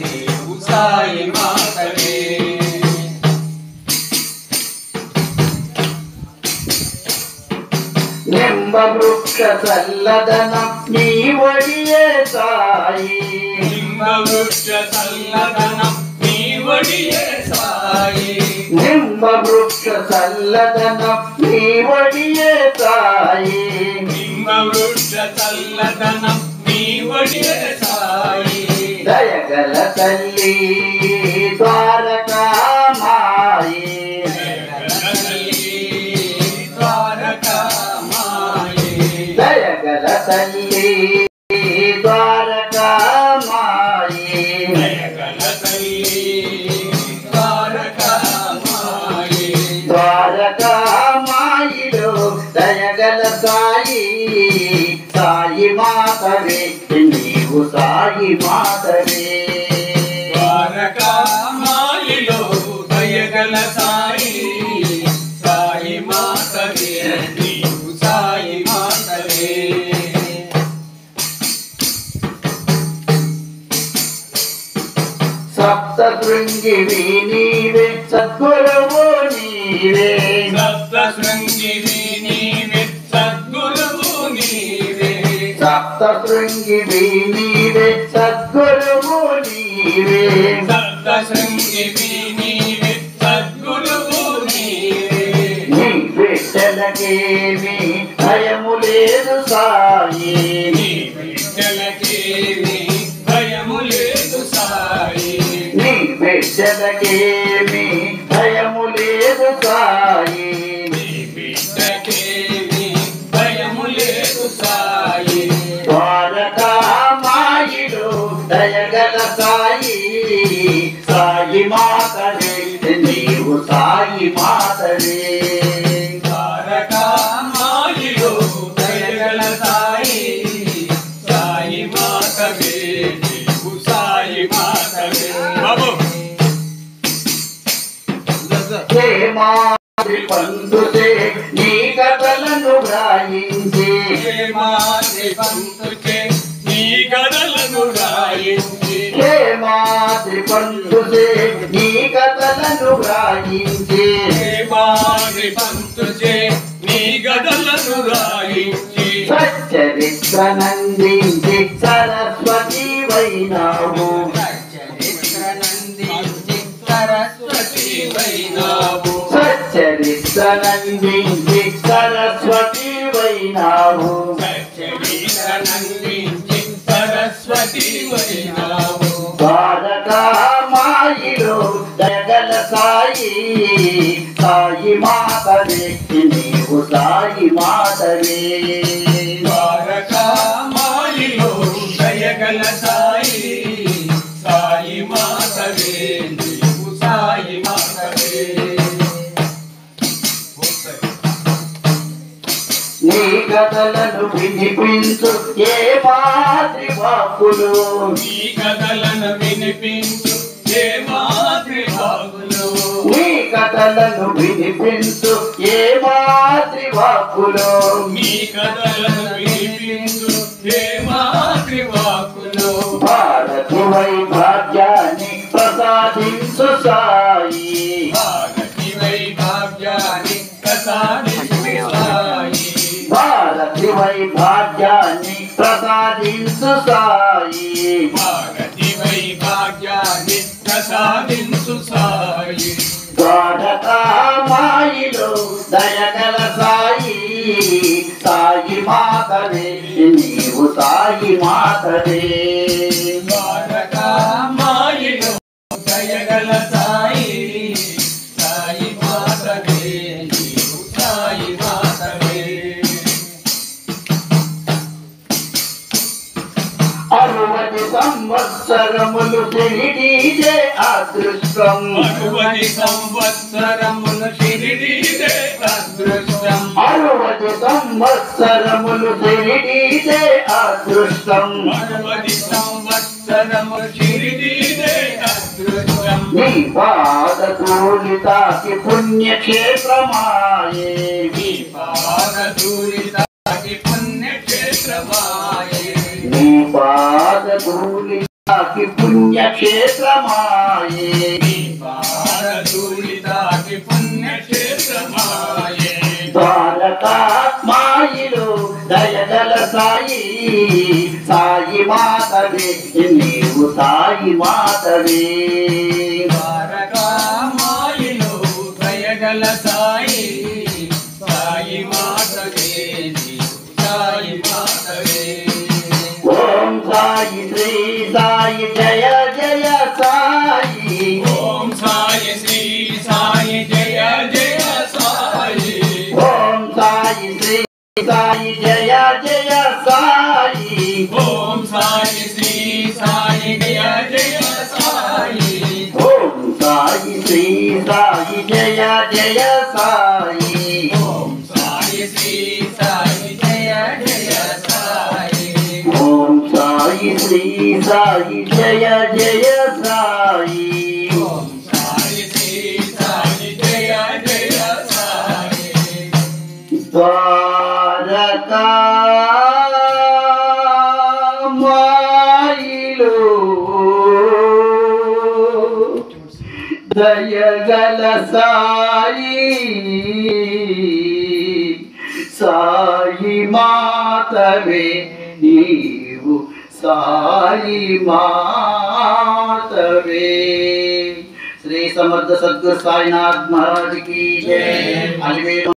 నీవు సాయి మాతవే నింబ వృక్ష చల్లదనం నీ ఒడియే సాయి నింబ వృక్ష చల్లదనం నీ ఒడియే సాయి నింబ వృక్ష చల్లదనం నీ ఒడియే సాయి నింబ వృక్ష చల్లదనం నీ ఒడియే సాయి దయగల తల్లి ద్వారకామాయి దయగల తల్లి ద్వారకామాయి ద్వారకామాయిలో దయగల సాయి సాయి మాతవే నీవు సాయి మాతవే ద్వారకామాయిలో దయగల సాయి సాయి మాతవే నీవు సాయి మాతవే సప్త శృంగివి నీవే సద్గురువు నీవే సప్త శృంగివి నీవే సద్గురువు నీవే సప్త శృంగివి నీవే సద్గురువు నీవే సప్త శృంగివి నీవే సద్గురువు నీవే నీ బిడ్డలకేమి భయము లేదు సాయి నీ బిడ్డలకేమి భయము లేదు సాయి నీ బిడ్డలకేమి భయము లేదు సాయి నీ బిడ్డకేమి భయము లేదు సాయి ద్వారకామాయిలో దయగల సాయి సాయి మాతవే నీవు సాయి మాతవే ద్వారకామాయిలో దయగల సాయి సాయి మాతవే నీవు సాయి మాతవే బాబు హేమాద్రి పంతుతే నీ కథలను వ్రాయించి హేమాద్రి పంతుకే నీ గదలను రాయించి హేమాద్రి పంతుతే నీ కథలను వ్రాయించి హేమాద్రి పంతుకే నీ గదలను రాయించి సచ్చరిత్ర నందించి సరస్వతి వైనావు సరస్వతి వైనావు సచ్చరిత్ర నందించి సరస్వతి వైనావు నందించి సరస్వతి వైనావు ద్వారకామాయిలో దయగల సాయి సాయి మాతవే నీవు సాయి మాతవే ద్వారకామాయిలో దయగల సాయి సాయి మాతవే నీవు సాయి మాతవే నీ కథలను వినిపించు ఏ మాతృవాకులు నీ కథలను వినిపించు ఏ మాతృవాకులు నీ కథలను వినిపించు ఏ మాతృవాకులు నీ కథలను వినిపించు ఏ మాతృవాకులు భారతి వైభాగ్యాన్ని ప్రసాదించు సాయి భారతి వైభాగ్యాన్ని ప్రసాదించు సాయి భారతి వైభాగ్యాన్ని ప్రసాదించు సాయి భారతి వైభాగ్యాన్ని ప్రసాదించు సాయి ద్వారకామాయిలో దయగల సాయి సాయి మాతవే నీవు సాయి మాతవే ద్వారకామాయిలో దయగల సాయి సాయి మాతవే నీవు సాయి మాతవే అరువది సంవత్సరములు తిరిగిదే అదృష్టం 60 సంవత్సరములు షిరిడీదే అదృష్టం 60 సంవత్సరములు తిరిగిదే అదృష్టం 60 సంవత్సరములు షిరిడీదే అదృష్టం నీ పాద ధూళితాకి పుణ్యక్షేత్రమాయే నీ పాద ధూళితాకి పుణ్యక్షేత్రమాయే నీ పాద ధూళి పుణ్యక్షేత్రమాయే పాదధూళితాకి పుణ్యక్షేత్రమాయే ద్వారకామాయిలో దయగల సాయి సాయి మాతవే నీవు సాయి మాతవే ద్వారకామాయిలో దయగల సాయి సాయి మాతవే సాయి మాతవే ఓం సాయి శ్రీ సాయి జయ జయ సాయి ఓం సాయి శ్రీ సాయి జయ జయ సాయి ఓం సాయి శ్రీ సాయి జయ జయ సాయి ఓం సాయి శ్రీ సాయి జయ జయ సాయి ఓం సాయి శ్రీ సాయి జయ జయ సాయి ఓం సాయి శ్రీ సాయి జయ జయ సాయి ఓం సాయి శ్రీ సాయి జయ జయ సాయి ఓం సాయి శ్రీ సాయి జయ జయ సాయి ద్వారకామాయిలో దయగల సాయి సాయి మాతవే నీవు సాయి మాతవే శ్రీ సమర్థ సద్గురు సాయినాథ్ महाराज की जय।